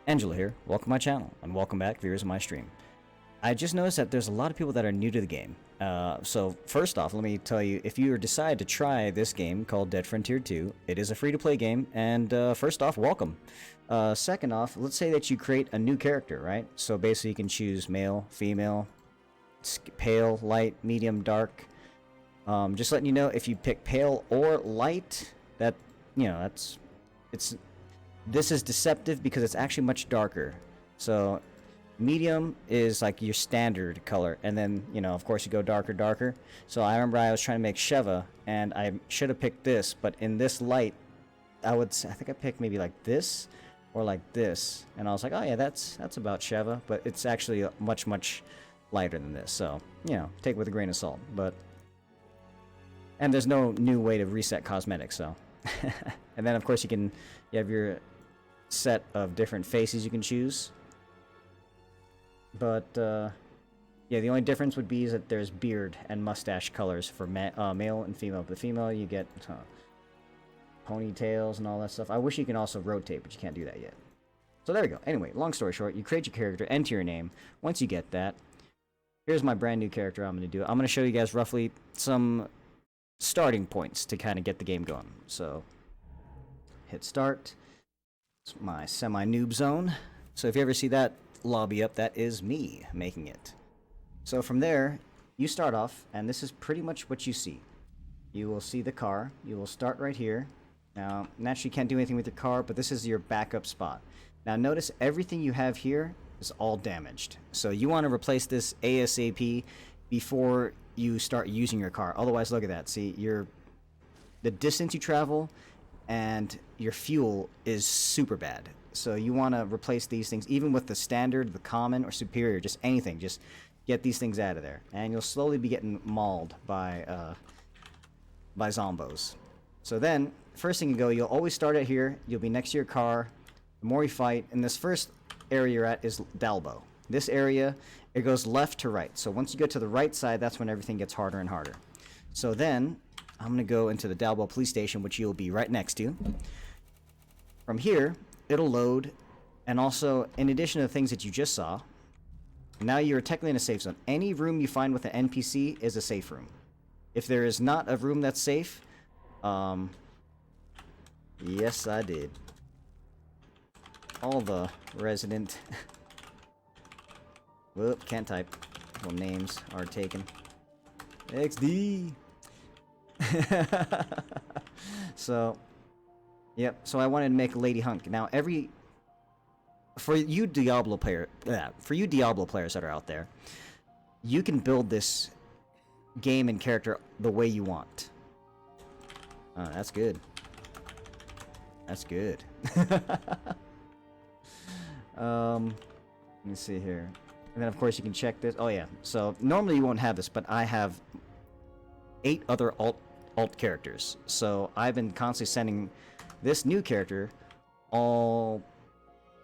Angela here, welcome to my channel, and welcome back viewers of my stream. I just noticed that there's a lot of people that are new to the game. So first off, let me tell you, if you decide to try this game called Dead Frontier 2, it is a free-to-play game, and first off, welcome. Second off, let's say that you create a new character, right? So basically you can choose male, female, pale, light, medium, dark. Just letting you know, if you pick pale or light, that, you know, this is deceptive because it's actually much darker. So medium is like your standard color, and then, you know, of course you go darker. So I remember I was trying to make Sheva, and I should have picked this, but in this light, I think I picked maybe like this or like this, and I was like, oh yeah, that's about Sheva, but it's actually much lighter than this. So, you know, take it with a grain of salt. And there's no new way to reset cosmetics, so. And then of course you have your set of different faces you can choose. But yeah, the only difference would be is that there's beard and mustache colors for male and female. The female, you get ponytails and all that stuff. I wish you can also rotate, but you can't do that yet. So there we go. Anyway, long story short, you create your character, enter your name. Once you get that, here's my brand new character I'm going to do. I'm going to show you guys roughly some starting points to kind of get the game going. So hit start. It's my semi-noob zone. So if you ever see that lobby up, that is me making it. So from there, you start off, and this is pretty much what you see. You will see the car. You will start right here. Now, naturally you can't do anything with your car, but this is your backup spot. Now notice everything you have here is all damaged. So you want to replace this ASAP before you start using your car. Otherwise, look at that. See, the distance you travel and your fuel is super bad. So you want to replace these things, even with the standard, the common, or superior, just anything. Just get these things out of there, and you'll slowly be getting mauled by zombos. So then, first thing you go, you'll always start at here. You'll be next to your car. The more you fight, and this first area you're at is Dalbo. This area, it goes left to right. So once you get to the right side, that's when everything gets harder and harder. So then, I'm going to go into the Dalbo police station, which you'll be right next to. From here, it'll load, and also, in addition to the things that you just saw, now you're technically in a safe zone. Any room you find with an NPC is a safe room. If there is not a room that's safe, yes, I did. All the resident... Whoop, can't type. Well, names are taken. XD! So, yep. So I wanted to make a Lady Hunk. Now, for you Diablo players that are out there, you can build this game and character the way you want. That's good. That's good. Let me see here. And then, of course, you can check this. Oh, yeah. So, normally you won't have this, but I have 8 other alt characters. So, I've been constantly sending this new character all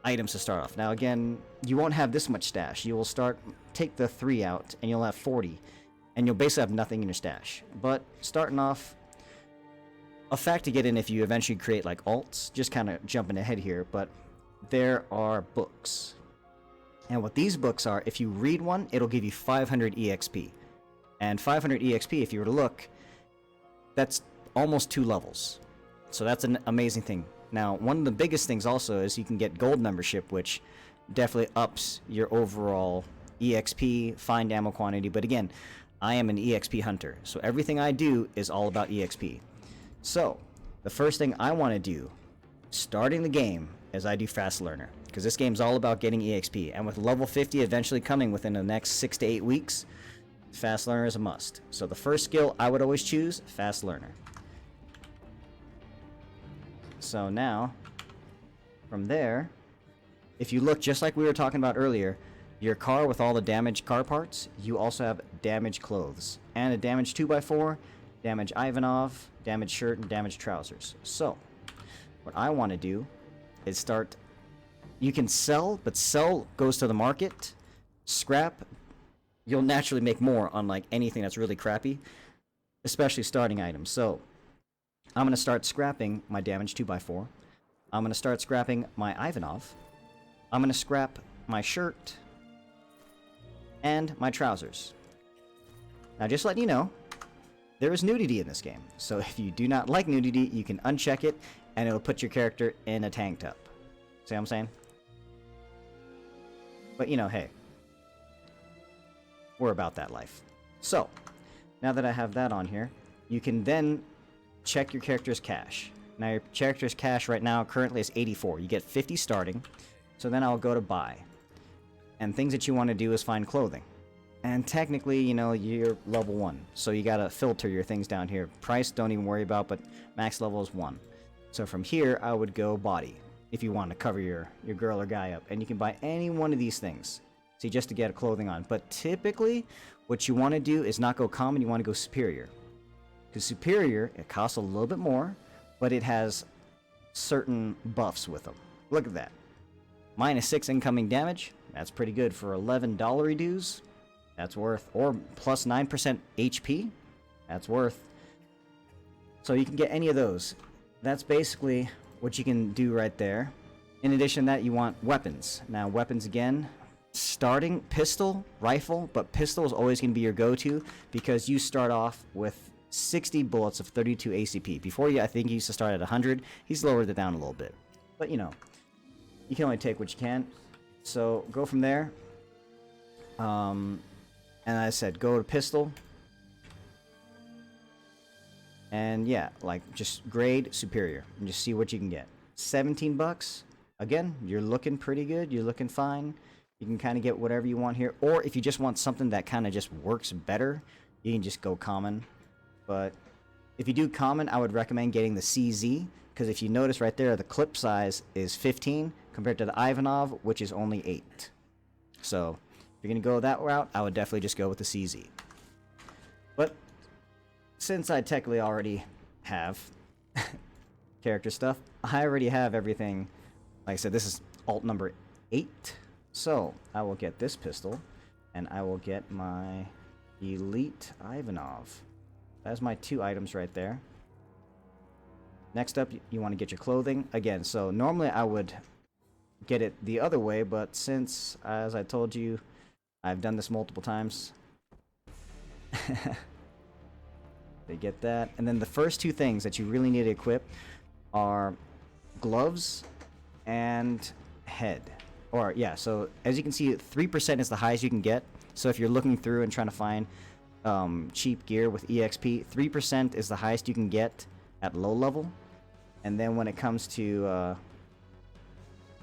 items to start off. Now, again, you won't have this much stash. You will take the 3 out, and you'll have 40. And you'll basically have nothing in your stash. But, starting off, a fact to get in if you eventually create, like, alts, just kind of jumping ahead here, but there are books. And what these books are, if you read one, it'll give you 500 EXP. And 500 EXP, if you were to look, that's almost 2 levels. So that's an amazing thing. Now, one of the biggest things also is you can get gold membership, which definitely ups your overall EXP, find ammo quantity. But again, I am an EXP hunter, so everything I do is all about EXP. So, the first thing I want to do, starting the game, is I do Fast Learner. Because this game's all about getting EXP. And with level 50 eventually coming within the next 6 to 8 weeks, Fast Learner is a must. So the first skill I would always choose, Fast Learner. So now, from there, if you look just like we were talking about earlier, your car with all the damaged car parts, you also have damaged clothes. And a damaged 2x4, damaged Ivanov, damaged shirt, and damaged trousers. So, what I want to do is start... You can sell, but sell goes to the market. Scrap, you'll naturally make more on like anything that's really crappy, especially starting items. So, I'm going to start scrapping my damaged 2x4. I'm going to start scrapping my Ivanov. I'm gonna scrap my shirt and my trousers. Now, just letting you know, there is nudity in this game. So if you do not like nudity, you can uncheck it, and it'll put your character in a tank top. See what I'm saying? But, you know, hey. We're about that life. So, now that I have that on here, you can then check your character's cash. Now, your character's cash right now currently is 84. You get 50 starting. So then I'll go to buy. And things that you want to do is find clothing. And technically, you know, you're level 1. So you gotta filter your things down here. Price, don't even worry about, but max level is 1. So from here, I would go body. If you want to cover your girl or guy up. And you can buy any one of these things. See, just to get a clothing on. But typically, what you want to do is not go common, you want to go superior. Because superior, it costs a little bit more, but it has certain buffs with them. Look at that. -6 incoming damage. That's pretty good for $11 dues. That's worth. Or plus 9% HP. That's worth. So you can get any of those. That's basically what you can do right there. In addition to that, you want weapons. Now, weapons again. Starting pistol, rifle, but pistol is always going to be your go-to because you start off with 60 bullets of 32 ACP. Before you, I think he used to start at 100. He's lowered it down a little bit. But, you know, you can only take what you can. So, go from there. And I said, go to pistol. And yeah, like, just grade superior. And just see what you can get. 17 bucks. Again, you're looking pretty good. You're looking fine. You can kind of get whatever you want here. Or if you just want something that kind of just works better, you can just go common. But if you do common, I would recommend getting the CZ. Because if you notice right there, the clip size is 15 compared to the Ivanov, which is only 8. So if you're going to go that route, I would definitely just go with the CZ. But since I technically already have character stuff, I already have everything. Like I said, this is alt number 8. So I will get this pistol, and I will get my Elite Ivanov. That's my 2 items right there. Next up, you want to get your clothing. Again, so normally I would get it the other way, but since, as I told you, I've done this multiple times. They get that. And then the first 2 things that you really need to equip are gloves and head. Or, yeah, so as you can see, 3% is the highest you can get. So if you're looking through and trying to find cheap gear with EXP, 3% is the highest you can get at low level. And then when it comes to... oh,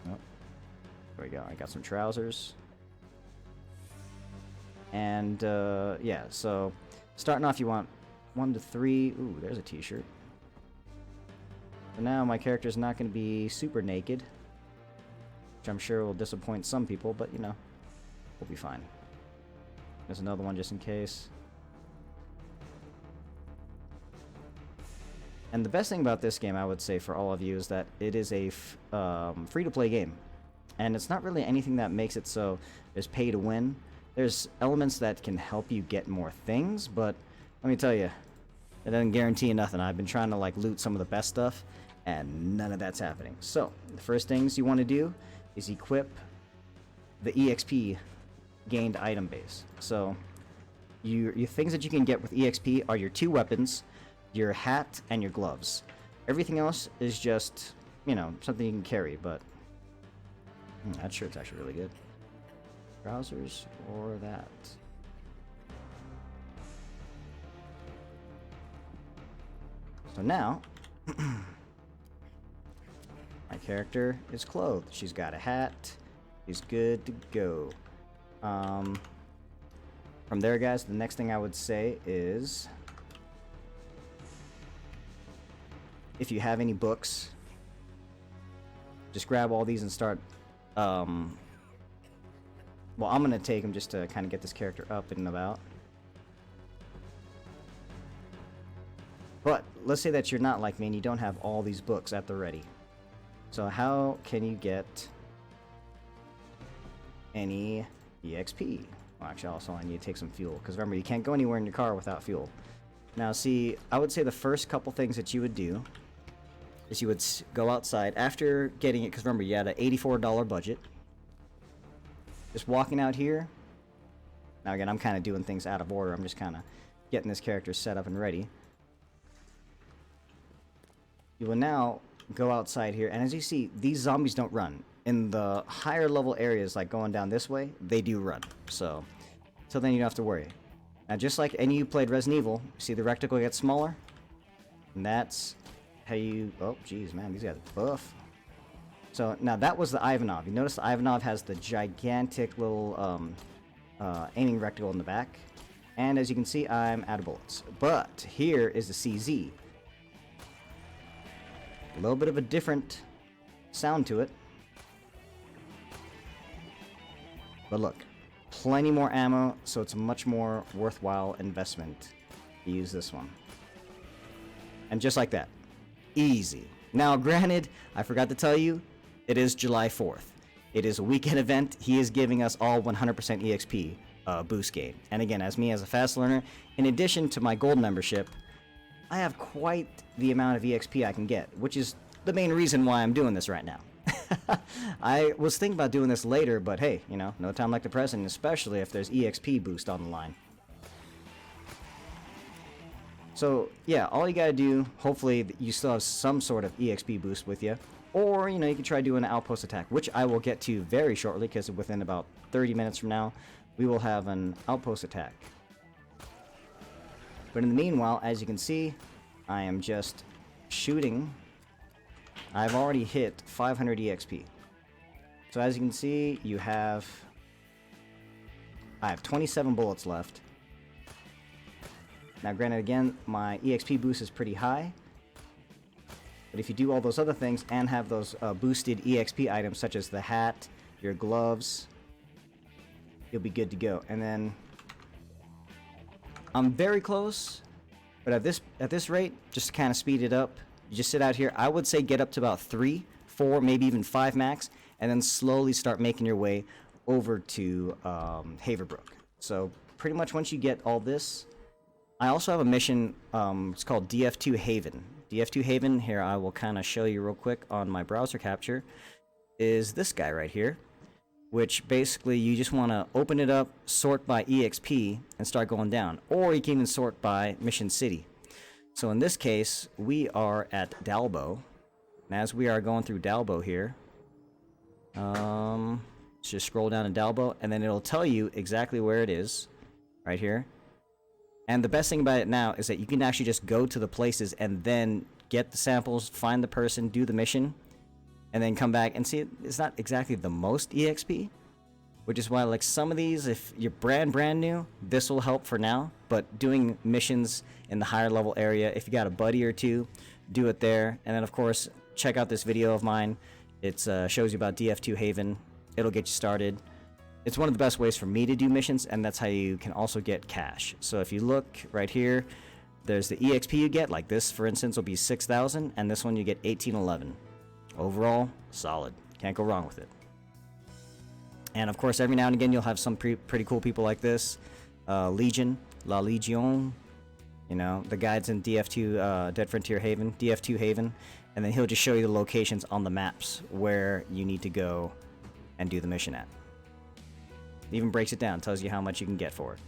there we go. I got some trousers. And, yeah, so starting off, you want 1 to 3. Ooh, there's a t-shirt. So now my character's not going to be super naked, which I'm sure will disappoint some people, but, you know, we'll be fine. There's another one just in case. And the best thing about this game, I would say, for all of you, is that it is a free-to-play game. And it's not really anything that makes it so there's pay to win. There's elements that can help you get more things, but let me tell you, it doesn't guarantee nothing. I've been trying to, like, loot some of the best stuff, and none of that's happening. So, the first things you want to do is equip the EXP gained item base. So, your things that you can get with EXP are your 2 weapons, your hat, and your gloves. Everything else is just, you know, something you can carry, but that shirt's actually really good. Trousers or that. So now, my character is clothed. She's got a hat. She's good to go. From there, guys, the next thing I would say is, if you have any books, just grab all these and start, well, I'm going to take them just to kind of get this character up and about. But let's say that you're not like me and you don't have all these books at the ready. So how can you get any EXP? Well, actually, also I need to take some fuel, because remember, you can't go anywhere in your car without fuel. Now, see, I would say the first couple things that you would do is you would go outside after getting it, because remember, you had an $84 budget. just walking out here. Now again, I'm kind of doing things out of order. I'm just kind of getting this character set up and ready. You will now go outside here, and as you see, these zombies don't run. In the higher level areas, like going down this way, they do run. So then you don't have to worry. Now, just like any you played Resident Evil, see the rectangle gets smaller? And that's how you... Oh, jeez, man, these guys are buff. So, now that was the Ivanov. You notice the Ivanov has the gigantic little aiming rectangle in the back. And as you can see, I'm out of bullets. But here is the CZ. A little bit of a different sound to it. But look, plenty more ammo, so it's a much more worthwhile investment to use this one. And just like that. Easy. Now, granted, I forgot to tell you, it is July 4th. It is a weekend event. He is giving us all 100% EXP boost gain. And again, as me as a fast learner, in addition to my gold membership, I have quite the amount of EXP I can get, which is the main reason why I'm doing this right now. I was thinking about doing this later, but hey, you know, no time like the present, especially if there's EXP boost on the line. So, yeah, all you gotta do, hopefully you still have some sort of EXP boost with you, or, you know, you can try doing an Outpost Attack, which I will get to very shortly, because within about 30 minutes from now, we will have an Outpost Attack. But in the meanwhile, as you can see, I am just shooting. I've already hit 500 EXP. So as you can see, I have 27 bullets left. Now granted, again, my EXP boost is pretty high. But if you do all those other things and have those boosted EXP items such as the hat, your gloves, you'll be good to go. And then I'm very close, but at this rate, just to kind of speed it up, you just sit out here. I would say get up to about 3, 4, maybe even 5 max, and then slowly start making your way over to Haverbrook. So pretty much once you get all this, I also have a mission, it's called DF2 Haven. DF2 Haven, here I will kind of show you real quick on my browser capture, is this guy right here, which basically you just want to open it up, sort by EXP, and start going down. Or you can even sort by Mission City. So in this case, we are at Dalbo. And as we are going through Dalbo here, let's just scroll down to Dalbo, and then it'll tell you exactly where it is, right here. And the best thing about it now is that you can actually just go to the places and then get the samples, find the person, do the mission, and then come back and see it's not exactly the most EXP, which is why like some of these, if you're brand new, this will help for now, but doing missions in the higher level area, if you got a buddy or two, do it there. And then of course, check out this video of mine. It shows you about DF2 Haven. It'll get you started. It's one of the best ways for me to do missions, and that's how you can also get cash. So if you look right here, there's the EXP you get, like this for instance will be 6,000, and this one you get 1811. Overall, solid. Can't go wrong with it. And of course, every now and again, you'll have some pretty cool people like this. Legion, La Legion, you know, the guides in DF2, Dead Frontier Haven, DF2 Haven, and then he'll just show you the locations on the maps where you need to go and do the mission at. It even breaks it down, tells you how much you can get for it.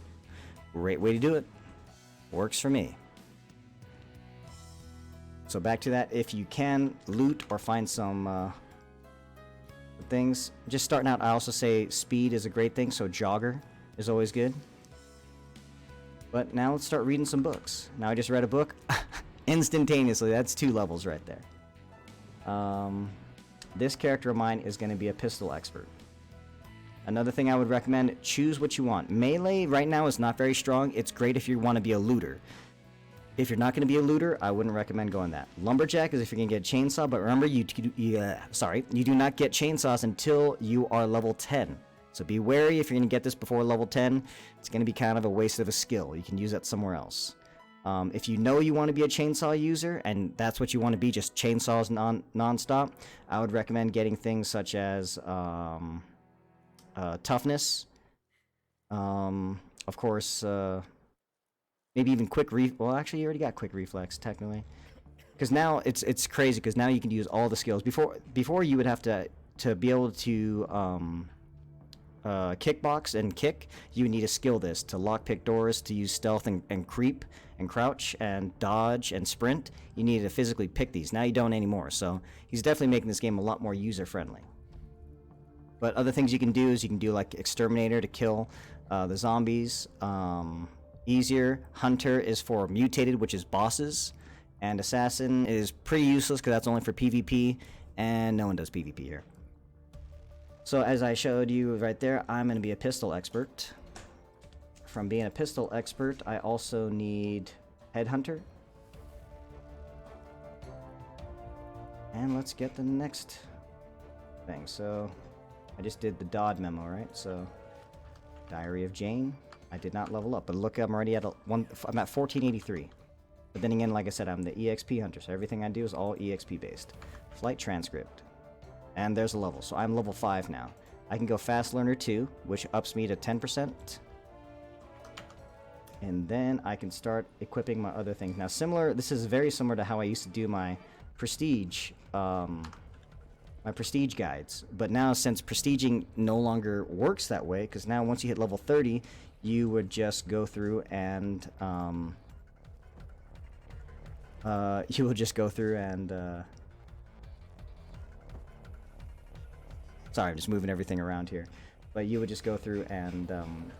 Great way to do it. Works for me. So back to that, if you can loot or find some things, just starting out, I also say speed is a great thing, so jogger is always good. But now let's start reading some books. Now I just read a book instantaneously. That's 2 levels right there. This character of mine is going to be a pistol expert. Another thing I would recommend, choose what you want. Melee right now is not very strong. It's great if you want to be a looter. If you're not going to be a looter, I wouldn't recommend going that. Lumberjack is if you're going to get a chainsaw, but remember, you do not get chainsaws until you are level 10. So be wary if you're going to get this before level 10. It's going to be kind of a waste of a skill. You can use that somewhere else. If you know you want to be a chainsaw user, and that's what you want to be, just chainsaws non-stop, I would recommend getting things such as toughness, of course, maybe even well, actually, you already got quick reflex, technically. Because now, it's crazy, because now you can use all the skills. Before you would have to be able to, kickbox and kick, you need to skill this to lockpick doors, to use stealth and creep and crouch and dodge and sprint. You need to physically pick these. Now you don't anymore, so he's definitely making this game a lot more user-friendly. But other things you can do is you can do like Exterminator to kill the zombies. Easier. Hunter is for mutated, which is bosses. And Assassin is pretty useless because that's only for PvP, and no one does PvP here. So as I showed you right there, I'm going to be a pistol expert. From being a pistol expert, I also need Headhunter. And let's get the next thing. So I just did the Dodd memo, right? So Diary of Jane. I did not level up, but look, I'm already at I'm at 1483. But then again, like I said, I'm the EXP hunter, so everything I do is all EXP based. Flight transcript. And there's a level, so I'm level 5 now. I can go Fast Learner 2, which ups me to 10%. And then I can start equipping my other things. Now this is very similar to how I used to do my prestige, guides. But now since prestiging no longer works that way, because now once you hit level 30, you would just go through and, sorry, I'm just moving everything around here. But you would just go through and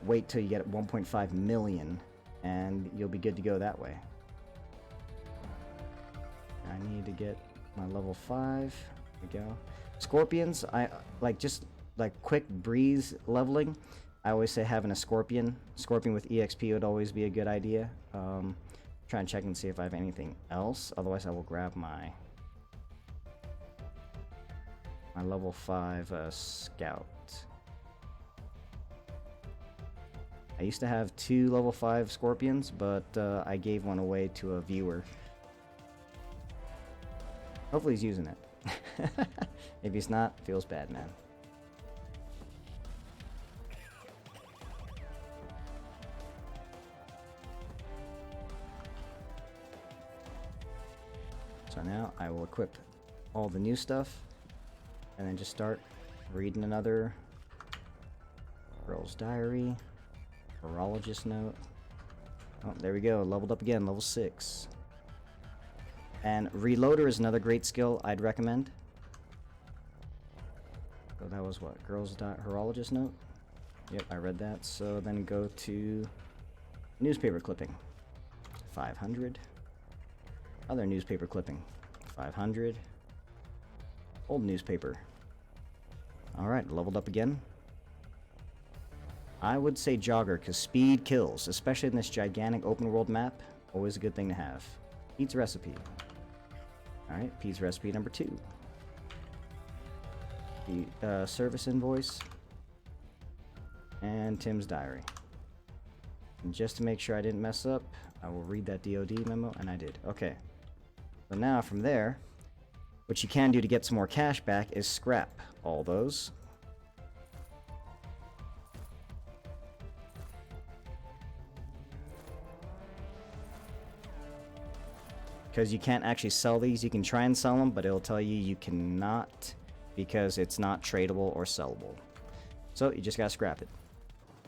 wait till you get 1.5 million, and you'll be good to go that way. I need to get my level 5. There we go. Scorpions, I like just like quick breeze leveling. I always say having a scorpion with EXP would always be a good idea. Try and check and see if I have anything else. Otherwise, I will grab my level 5 scout. I used to have 2 level 5 scorpions, but I gave one away to a viewer. Hopefully he's using it. If he's not, feels bad, man. So now I will equip all the new stuff and then just start reading another girl's diary, horologist note. Oh, there we go, leveled up again, level 6. And reloader is another great skill I'd recommend. So that was what, girl's horologist note? Yep, I read that. So then go to newspaper clipping, 500. Other newspaper clipping, 500. Old newspaper. Alright, leveled up again. I would say jogger, because speed kills, especially in this gigantic open world map. Always a good thing to have. Pete's recipe. Alright, Pete's recipe number 2. The service invoice. And Tim's diary. And just to make sure I didn't mess up, I will read that DOD memo, and I did. Okay. So now from there, what you can do to get some more cash back is scrap all those. Because you can't actually sell these. You can try and sell them, but it'll tell you you cannot because it's not tradable or sellable. So you just gotta scrap it.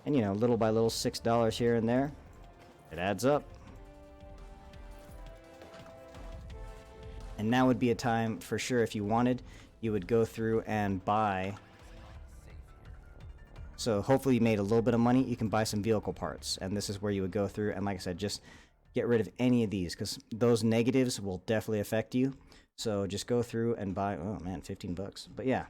And you know, little by little, $6 here and there, it adds up. And now would be a time for sure, if you wanted, you would go through and buy. So hopefully you made a little bit of money, you can buy some vehicle parts. And this is where you would go through and, like I said, just get rid of any of these, because those negatives will definitely affect you. So just go through and buy, oh man, 15 bucks. But yeah.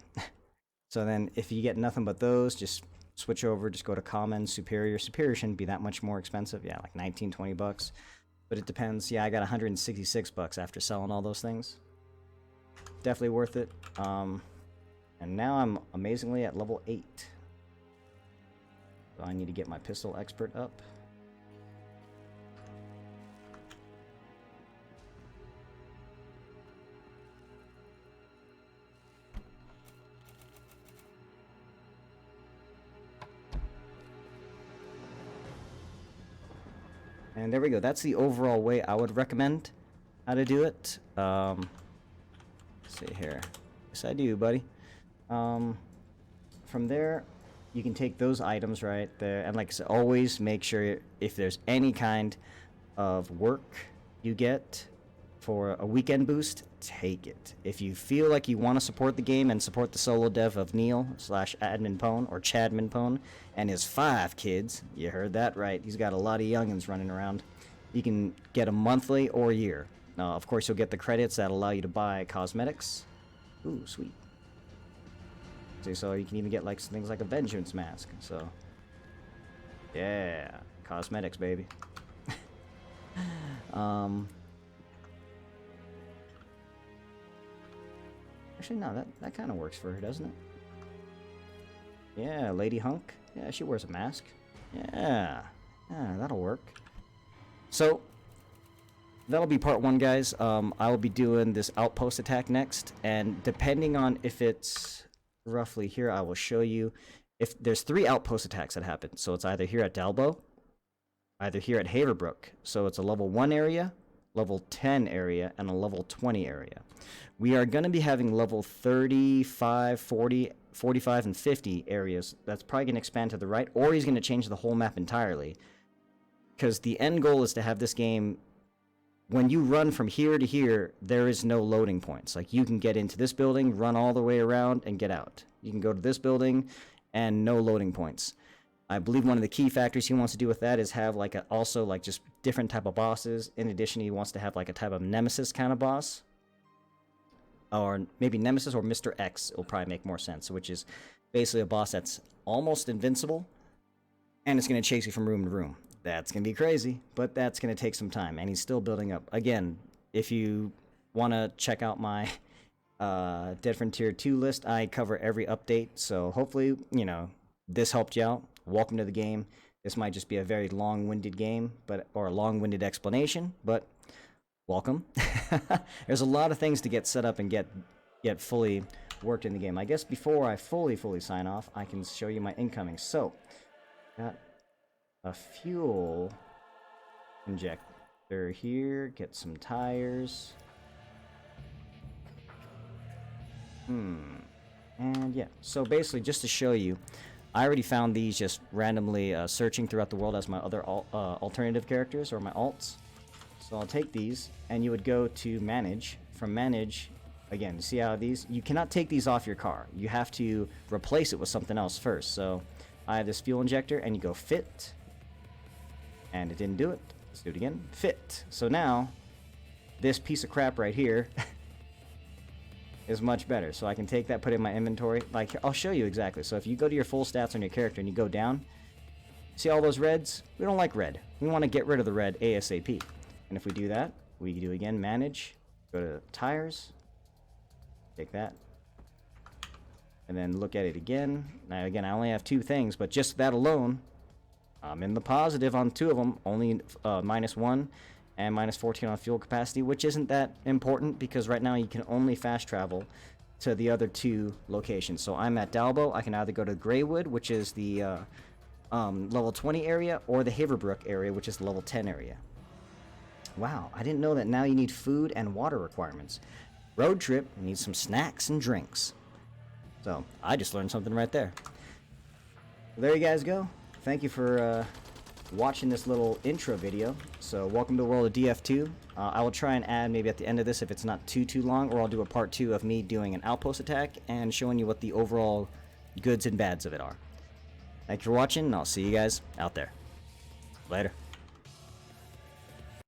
So then if you get nothing but those, just switch over, just go to common, superior. Superior shouldn't be that much more expensive. Yeah, like 19, 20 bucks. But it depends. Yeah, I got 166 bucks after selling all those things. Definitely worth it. And now I'm amazingly at level 8. So I need to get my pistol expert up. And there we go. That's the overall way I would recommend how to do it. Let's see here. Yes, I do, buddy. From there, you can take those items right there, and like I said, always make sure if there's any kind of work you get for a weekend boost, take it. If you feel like you want to support the game and support the solo dev of Neil / Admin Pone or Chadmin Pone and his 5 kids, you heard that right, he's got a lot of youngins running around, you can get a monthly or a year. Of course, you'll get the credits that allow you to buy cosmetics. Ooh, sweet. So you can even get like things like a vengeance mask. So yeah, cosmetics, baby. Actually, no, that kind of works for her, doesn't it? Yeah, Lady Hunk. Yeah, she wears a mask. Yeah, that'll work. So that'll be part 1, guys. I will be doing this Outpost Attack next, and depending on if it's roughly here, I will show you. If there's 3 Outpost Attacks that happen, so it's either here at Dalbo, either here at Haverbrook. So it's a level 1 area, level 10 area, and a level 20 area. We are going to be having level 35, 40, 45, and 50 areas. That's probably going to expand to the right, or he's going to change the whole map entirely. Because the end goal is to have this game, when you run from here to here, there is no loading points. Like, you can get into this building, run all the way around, and get out. You can go to this building, and no loading points. I believe one of the key factors he wants to do with that is have like also like just different type of bosses. In addition, he wants to have like a type of Nemesis kind of boss. Or maybe Nemesis or Mr. X will probably make more sense, which is basically a boss that's almost invincible, and it's going to chase you from room to room. That's going to be crazy, but that's going to take some time, and he's still building up. Again, if you want to check out my Dead Frontier 2 list, I cover every update, so hopefully, you know, this helped you out. Welcome to the game. This might just be a very long-winded game, or a long-winded explanation, but welcome. There's a lot of things to get set up and get fully worked in the game. I guess before I fully sign off, I can show you my incoming. So, got a fuel injector here, get some tires. And yeah, so basically just to show you, I already found these just randomly searching throughout the world as my other alternative characters, or my alts. So I'll take these, and you would go to manage. From manage, again, see how these, you cannot take these off your car. You have to replace it with something else first. So I have this fuel injector, and you go fit, and it didn't do it. Let's do it again. Fit. So now this piece of crap right here is much better. So I can take that, put it in my inventory. Like, I'll show you exactly. So if you go to your full stats on your character and you go down, see all those reds? We don't like red. We want to get rid of the red ASAP. And if we do that, we do again, manage, go to tires, take that, and then look at it again. Now again, I only have 2 things, but just that alone, I'm in the positive on 2 of them, only -1 and -14 on fuel capacity, which isn't that important because right now you can only fast travel to the other 2 locations. So I'm at Dalbo. I can either go to Greywood, which is the level 20 area, or the Haverbrook area, which is the level 10 area. Wow, I didn't know that now you need food and water requirements. Road trip, you need some snacks and drinks. So, I just learned something right there. Well, there you guys go. Thank you for watching this little intro video. So, welcome to the world of DF2. I will try and add maybe at the end of this if it's not too long, or I'll do a part 2 of me doing an outpost attack and showing you what the overall goods and bads of it are. Thank you for watching, and I'll see you guys out there. Later.